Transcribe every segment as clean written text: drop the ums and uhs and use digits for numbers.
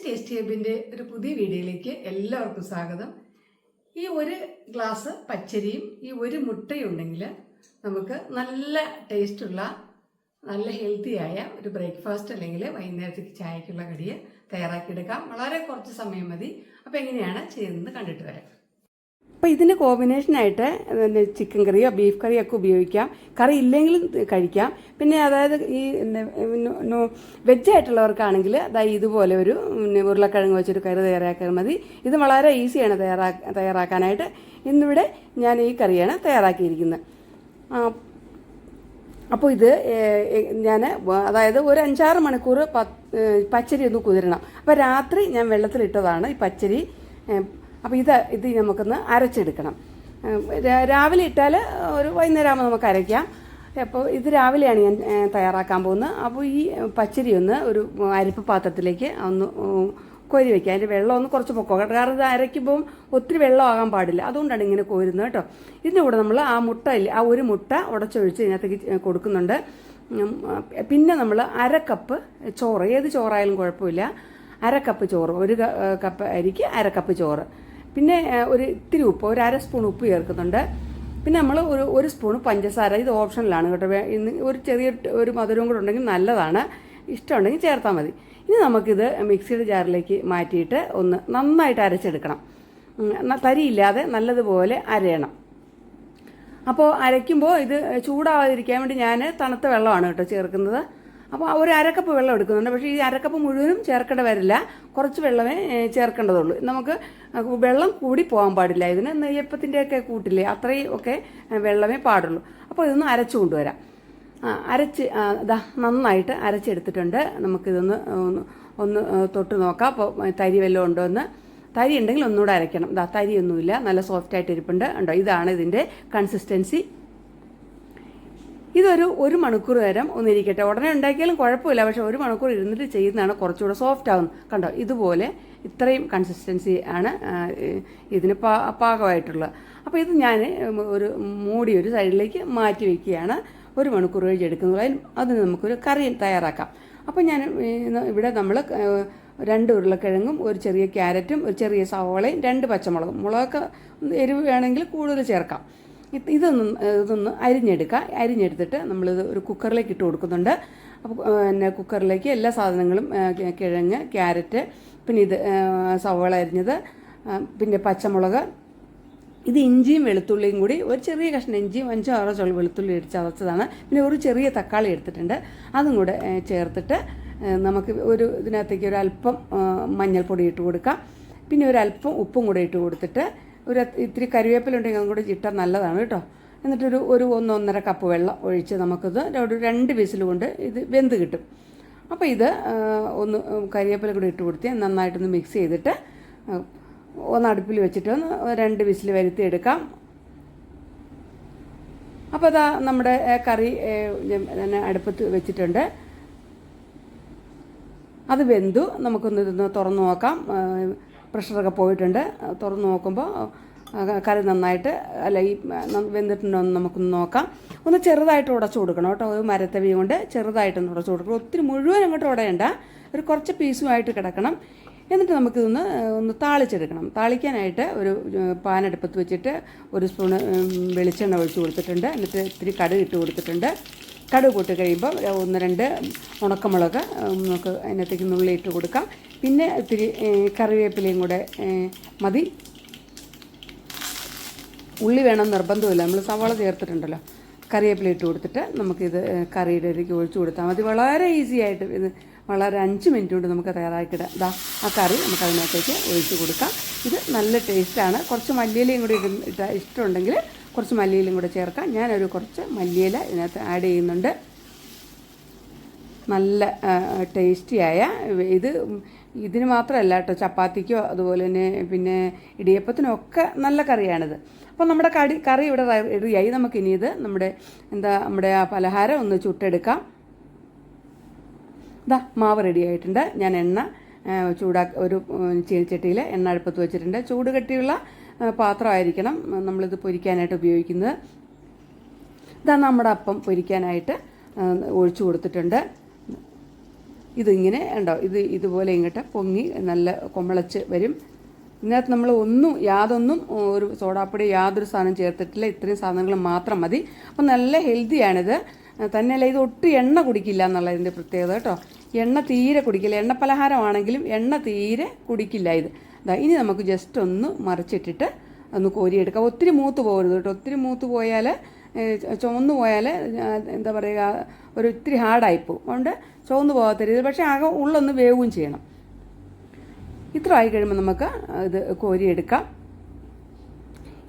Tasty ഹബിൻ്റെ ഒരു പുതിയ വീഡിയോയിലേക്ക് എല്ലാവർക്കും സ്വാഗതം. ഈ ഒരു ഗ്ലാസ് പച്ചരിയും ഈ ഒരു മുട്ടയും ഉണ്ടെങ്കിൽ നമുക്ക് നല്ല ടേസ്റ്റുള്ള നല്ല ഹെൽത്തിയായ ഒരു ബ്രേക്ക്ഫാസ്റ്റ് അല്ലെങ്കിൽ വൈകുന്നേരത്തേക്ക് ചായക്കുള്ള കടിയെ തയ്യാറാക്കിയെടുക്കാം. വളരെ കുറച്ച് സമയം മതി. അപ്പോൾ എങ്ങനെയാണ് ചെയ്യുന്നത് കണ്ടിട്ട് വരാം. അപ്പോൾ ഇതിന് കോമ്പിനേഷനായിട്ട് ചിക്കൻ കറിയോ ബീഫ് കറിയോ ഒക്കെ ഉപയോഗിക്കാം. കറി ഇല്ലെങ്കിലും കഴിക്കാം. പിന്നെ അതായത് ഈ വെജായിട്ടുള്ളവർക്കാണെങ്കിൽ അതായത് ഇതുപോലെ ഒരു ഉരുളക്കിഴങ്ങ് വെച്ചൊരു കറി തയ്യാറാക്കാൻ മതി. ഇത് വളരെ ഈസിയാണ് തയ്യാറാക്കാനായിട്ട്. ഇന്നിവിടെ ഞാൻ ഈ കറിയാണ് തയ്യാറാക്കിയിരിക്കുന്നത്. അപ്പോൾ ഇത് ഞാൻ അതായത് ഒരു 5-6 മണിക്കൂർ പച്ചരി ഒന്ന് കുതിരണം. അപ്പോൾ രാത്രി ഞാൻ വെള്ളത്തിലിട്ടതാണ് ഈ പച്ചരി. അപ്പോൾ ഇത് നമുക്കൊന്ന് അരച്ചെടുക്കണം. രാവിലെ ഇട്ടാൽ ഒരു വൈകുന്നേരം ആകുമ്പോൾ നമുക്ക് അരയ്ക്കാം. അപ്പോൾ ഇത് രാവിലെയാണ് ഞാൻ തയ്യാറാക്കാൻ പോകുന്നത്. അപ്പോൾ ഈ പച്ചരി ഒന്ന് ഒരു അരിപ്പ് പാത്രത്തിലേക്ക് ഒന്ന് കോരി വയ്ക്കുക. അതിൻ്റെ വെള്ളം ഒന്ന് കുറച്ച് പൊക്കോ, കാരണം ഇത് അരയ്ക്കുമ്പോൾ ഒത്തിരി വെള്ളം ആകാൻ പാടില്ല. അതുകൊണ്ടാണ് ഇങ്ങനെ കോരുന്നത് കേട്ടോ. ഇതിൻ്റെ കൂടെ നമ്മൾ ആ ഒരു മുട്ട ഉടച്ചൊഴിച്ച് ഇതിനകത്തേക്ക് കൊടുക്കുന്നുണ്ട്. പിന്നെ നമ്മൾ 1/2 കപ്പ് ചോറ്, ഏത് ചോറായാലും കുഴപ്പമില്ല, 1/2 കപ്പ് ചോറ്, 1 കപ്പ് അരിക്ക് 1/2 കപ്പ് ചോറ്. പിന്നെ ഒരു ഇത്തിരി ഉപ്പ്, ഒരു 1/2 സ്പൂൺ ഉപ്പ് ചേർക്കുന്നുണ്ട്. പിന്നെ നമ്മൾ ഒരു സ്പൂൺ പഞ്ചസാര, ഇത് ഓപ്ഷനിലാണ് കേട്ടോ. ഒരു ചെറിയ ഒരു മധുരവും കൂടെ ഉണ്ടെങ്കിൽ നല്ലതാണ്. ഇഷ്ടമുണ്ടെങ്കിൽ ചേർത്താൽ മതി. ഇനി നമുക്കിത് മിക്സിയുടെ ജാറിലേക്ക് മാറ്റിയിട്ട് ഒന്ന് നന്നായിട്ട് അരച്ചെടുക്കണം. തരിയില്ലാതെ നല്ലതുപോലെ അരയണം. അപ്പോൾ അരയ്ക്കുമ്പോൾ ഇത് ചൂടാവാതിരിക്കാൻ വേണ്ടി ഞാൻ തണുത്ത വെള്ളമാണ് കേട്ടോ ചേർക്കുന്നത്. അപ്പോൾ ഒരു 1/2 കപ്പ് വെള്ളം എടുക്കുന്നുണ്ട്. പക്ഷേ ഈ 1/2 കപ്പ് മുഴുവനും ചേർക്കേണ്ട വരില്ല, കുറച്ച് വെള്ളമേ ചേർക്കേണ്ടതുള്ളൂ. നമുക്ക് വെള്ളം കൂടി പോകാൻ പാടില്ല. ഇതിന് നെയ്യപ്പത്തിൻ്റെയൊക്കെ കൂട്ടില്ലേ, അത്രയും ഒക്കെ വെള്ളമേ പാടുള്ളൂ. അപ്പോൾ ഇതൊന്ന് അരച്ചു കൊണ്ടുവരാം. നന്നായിട്ട് അരച്ചെടുത്തിട്ടുണ്ട്. നമുക്കിതൊന്ന് ഒന്ന് തൊട്ട് നോക്കാം. അപ്പോൾ തരി വല്ലതും ഉണ്ടോ എന്ന്. തരി ഉണ്ടെങ്കിൽ ഒന്നുകൂടെ അരയ്ക്കണം. തരിയൊന്നുമില്ല, നല്ല സോഫ്റ്റായിട്ട് ഇരിപ്പുണ്ട്. ഉണ്ടോ? ഇതാണ് ഇതിൻ്റെ കൺസിസ്റ്റൻസി. ഇതൊരു 1 മണിക്കൂർ നേരം ഒന്നിരിക്കട്ടെ. ഉടനെ ഉണ്ടാക്കിയാലും കുഴപ്പമില്ല, പക്ഷെ 1 മണിക്കൂർ ഇരുന്നിട്ട് ചെയ്യുന്നതാണ് കുറച്ചുകൂടെ സോഫ്റ്റ് ആവുന്നത്. കണ്ടോ? ഇതുപോലെ ഇത്രയും കൺസിസ്റ്റൻസി ആണ് ഇതിന് പാകമായിട്ടുള്ളത്. അപ്പോൾ ഇത് ഞാൻ ഒരു ഒരു സൈഡിലേക്ക് മാറ്റി വയ്ക്കുകയാണ്. 1 മണിക്കൂർ കഴിഞ്ഞെടുക്കുന്നത്. അതിന് നമുക്കൊരു കറി തയ്യാറാക്കാം. അപ്പോൾ ഞാൻ ഇവിടെ നമ്മൾ 2 ഉരുളക്കിഴങ്ങും ഒരു ചെറിയ ക്യാരറ്റും ഒരു ചെറിയ സവോളയും 2 പച്ചമുളകും, മുളകൊക്കെ എരിവ് വേണമെങ്കിൽ കൂടുതൽ ചേർക്കാം. ഇതൊന്ന് അരിഞ്ഞെടുത്തിട്ട് നമ്മളിത് ഒരു കുക്കറിലേക്ക് ഇട്ട് കൊടുക്കുന്നുണ്ട്. അപ്പോൾ പിന്നെ കുക്കറിലേക്ക് എല്ലാ സാധനങ്ങളും, കിഴങ്ങ്, ക്യാരറ്റ്, പിന്നെ ഇത് സവോള അരിഞ്ഞത്, പിന്നെ പച്ചമുളക്, ഇത് ഇഞ്ചിയും വെളുത്തുള്ളിയും കൂടി, ഒരു ചെറിയ കഷ്ണം ഇഞ്ചിയും 5-6 വെളുത്തുള്ളി ചതച്ചതാണ്. പിന്നെ ഒരു ചെറിയ തക്കാളി എടുത്തിട്ടുണ്ട്. അതും കൂടെ ചേർത്തിട്ട് നമുക്ക് ഇതിനകത്തേക്ക് ഒരു അല്പം മഞ്ഞൾപ്പൊടി ഇട്ട് കൊടുക്കാം. പിന്നെ ഒരു അല്പം ഉപ്പും കൂടെ ഇട്ട് കൊടുത്തിട്ട് ഇത്തിരി കറിവേപ്പിലുണ്ടെങ്കിൽ അതും കൂടെ ഇട്ടാൽ നല്ലതാണ് കേട്ടോ. എന്നിട്ടൊരു 1-1.5 കപ്പ് വെള്ളം ഒഴിച്ച് നമുക്കിത് 2 വിസിൽ കൊണ്ട് ഇത് വെന്ത് കിട്ടും. അപ്പോൾ ഇത് ഒന്ന് കറിവേപ്പില കൂടെ ഇട്ട് കൊടുത്ത് നന്നായിട്ടൊന്ന് മിക്സ് ചെയ്തിട്ട് ഒന്ന് അടുപ്പിൽ വെച്ചിട്ട് ഒന്ന് 2 വിസിൽ വരുത്തിയെടുക്കാം. അപ്പോൾ നമ്മുടെ കറി അടുപ്പത്ത് വെച്ചിട്ടുണ്ട്. അത് വെന്തു. ഇതൊന്ന് തുറന്ന് നോക്കാം. പ്രഷറൊക്കെ പോയിട്ടുണ്ട്. തുറന്ന് നോക്കുമ്പോൾ കറി നന്നായിട്ട് ഈ വെന്തിട്ടുണ്ടോ എന്ന് നമുക്കൊന്ന് നോക്കാം. ഒന്ന് ചെറുതായിട്ട് ഉടച്ചു കൊടുക്കണം കേട്ടോ. ഒരു മരത്തവി കൊണ്ട് ചെറുതായിട്ടൊന്ന് ഉടച്ചു കൊടുക്കണം. ഒത്തിരി മുഴുവൻ അങ്ങോട്ട് ഉടയണ്ട, ഒരു കുറച്ച് പീസുമായിട്ട് കിടക്കണം. എന്നിട്ട് നമുക്കിതൊന്ന് താളിച്ചെടുക്കണം. താളിക്കാനായിട്ട് ഒരു പാനെടുപ്പത്ത് വെച്ചിട്ട് 1 സ്പൂണ് വെളിച്ചെണ്ണ ഒഴിച്ച് കൊടുത്തിട്ടുണ്ട്. എന്നിട്ട് ഇത്തിരി കടുക് ഇട്ട് കൊടുത്തിട്ടുണ്ട്. കടുക് പൊട്ടി കഴിയുമ്പോൾ 1-2 ഉണക്കമുളക് നമുക്ക് അതിനകത്തേക്ക് നുള്ളി ഇട്ട് കൊടുക്കാം. പിന്നെ ഇത്തിരി കറിവേപ്പിലയും കൂടെ മതി. ഉള്ളി വേണം നിർബന്ധമില്ല, നമ്മൾ സവാള ചേർത്തിട്ടുണ്ടല്ലോ. കറിവേപ്പില ഇട്ട് കൊടുത്തിട്ട് നമുക്കിത് കറിയുടെ ഇടയ്ക്ക് ഒഴിച്ചു കൊടുത്താൽ മതി. വളരെ ഈസി ആയിട്ട് ഇത് വളരെ 5 മിനിറ്റ് കൊണ്ട് നമുക്ക് തയ്യാറാക്കിയിടാം. ആ കറി നമുക്ക് അതിനകത്തേക്ക് ഒഴിച്ചു കൊടുക്കാം. ഇത് നല്ല ടേസ്റ്റാണ്. കുറച്ച് മല്ലിയിലയും കൂടി ഇഷ്ടമുണ്ടെങ്കിൽ കുറച്ച് മല്ലിയിലയും കൂടെ ചേർക്കാം. ഞാനൊരു കുറച്ച് മല്ലിയില ഇതിനകത്ത് ആഡ് ചെയ്യുന്നുണ്ട്. നല്ല ടേസ്റ്റിയായ ഇതിന് മാത്രമല്ല കേട്ടോ, ചപ്പാത്തിക്കോ അതുപോലെ തന്നെ പിന്നെ ഇടിയപ്പത്തിനൊക്കെ നല്ല കറിയാണിത്. അപ്പോൾ നമ്മുടെ കറി ഇവിടെ റെഡിയായി. നമുക്കിനി ഇത് നമ്മുടെ ആ പലഹാരം ഒന്ന് ചുട്ടെടുക്കാം. മാവ് റെഡി ആയിട്ടുണ്ട്. ഞാൻ എണ്ണ ഒരു ചീനിച്ചട്ടിയിൽ എണ്ണ അടുപ്പത്ത് വെച്ചിട്ടുണ്ട്. ചൂട് കട്ടിയുള്ള പാത്രമായിരിക്കണം നമ്മളിത് പൊരിക്കാനായിട്ട് ഉപയോഗിക്കുന്നത്. നമ്മുടെ അപ്പം പൊരിക്കാനായിട്ട് ഒഴിച്ചു കൊടുത്തിട്ടുണ്ട്. ഇതിങ്ങനെ ഉണ്ടോ, ഇതുപോലെ ഇങ്ങോട്ട് പൊങ്ങി നല്ല കൊമളച്ച് വരും. ഇതിനകത്ത് നമ്മൾ യാതൊന്നും ഒരു സോഡാപ്പൊടി യാതൊരു സാധനം ചേർത്തിട്ടില്ല. ഇത്രയും സാധനങ്ങൾ മാത്രം മതി. അപ്പം നല്ല ഹെൽത്തിയാണിത്. തന്നെയല്ല ഇത് ഒട്ടും എണ്ണ കുടിക്കില്ല എന്നുള്ളതിൻ്റെ പ്രത്യേകത കേട്ടോ. എണ്ണ തീരെ കുടിക്കില്ല. എണ്ണ പലഹാരമാണെങ്കിലും എണ്ണ തീരെ കുടിക്കില്ല ഇത്. ഇനി നമുക്ക് ജസ്റ്റ് ഒന്ന് മറിച്ചിട്ടിട്ട് ഒന്ന് കോരിയെടുക്കാം. ഒത്തിരി മൂത്ത് പോകരുത് കേട്ടോ. ഒത്തിരി മൂത്ത് പോയാൽ ചുവന്ന് പോയാൽ എന്താ പറയുക, ഇത്തിരി ഹാർഡായിപ്പോവും. അതുകൊണ്ട് ചുവന്ന് പോകാത്ത രീതിയിൽ, പക്ഷേ ആകെ ഉള്ളൊന്ന് വേവുകയും ചെയ്യണം. ഇത്ര ആയി കഴിയുമ്പോൾ നമുക്ക് ഇത് കോരിയെടുക്കാം.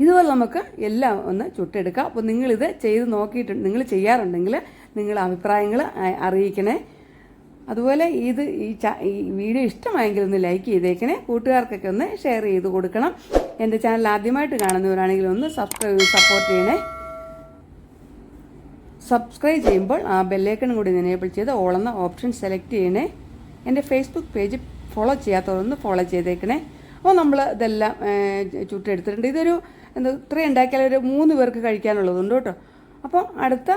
ഇതുപോലെ നമുക്ക് എല്ലാം ഒന്ന് ചുട്ടെടുക്കാം. അപ്പോൾ നിങ്ങളിത് ചെയ്ത് നോക്കിയിട്ടുണ്ട്, നിങ്ങൾ ചെയ്യാറുണ്ടെങ്കിൽ നിങ്ങൾ അഭിപ്രായങ്ങൾ അറിയിക്കണേ. അതുപോലെ ഈ വീഡിയോ ഇഷ്ടമായെങ്കിൽ ഒന്ന് ലൈക്ക് ചെയ്തേക്കണേ. കൂട്ടുകാർക്കൊക്കെ ഒന്ന് ഷെയർ ചെയ്ത് കൊടുക്കണം. എൻ്റെ ചാനൽ ആദ്യമായിട്ട് കാണുന്നവരാണെങ്കിൽ ഒന്ന് സപ്പോർട്ട് ചെയ്യണേ. സബ്സ്ക്രൈബ് ചെയ്യുമ്പോൾ ആ ബെല്ലൈക്കൺ കൂടി എനേബിൾ ചെയ്ത് ഓൾ എന്ന ഓപ്ഷൻ സെലക്ട് ചെയ്യണേ. എൻ്റെ ഫേസ്ബുക്ക് പേജ് ഫോളോ ചെയ്യാത്തവരൊന്ന് ഫോളോ ചെയ്തേക്കണേ. അപ്പോൾ നമ്മൾ ഇതെല്ലാം ചുട്ടെടുത്തിട്ടുണ്ട്. ഇത്രയും ഉണ്ടാക്കിയാൽ ഒരു 3 പേർക്ക് കഴിക്കാനുള്ളതുണ്ട് കേട്ടോ. അപ്പോൾ അടുത്ത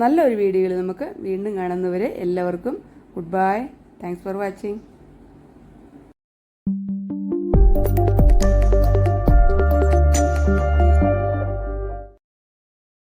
നല്ലൊരു വീഡിയോയിൽ നമുക്ക് വീണ്ടും കാണുന്നവരെ എല്ലാവർക്കും good bye. Thanks for watching.